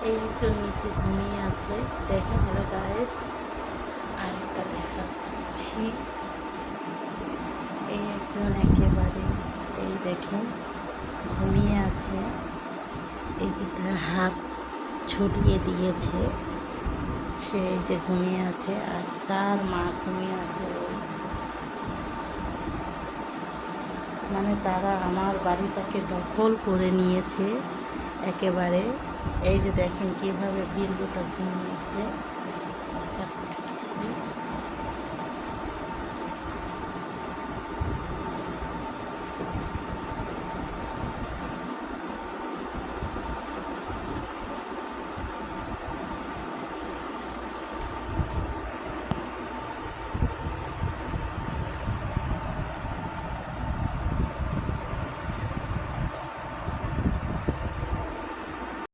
এই একজন নিচে ঘুমিয়ে আছে। দেখেন, হ্যালো গাইস, আরেকটা দেখাচ্ছি। এই একজন একেবারে এই দেখেন ঘুমিয়ে আছে। এই যে তার হাত ছড়িয়ে দিয়েছে, সে এই যে ঘুমিয়ে আছে, আর তার মা ঘুমিয়ে আছে। ওই মানে তারা আমার বাড়িটাকে দখল করে নিয়েছে একেবারে। এই যে দেখেন কিভাবে বিল্লুটা ঘুমিয়েছে।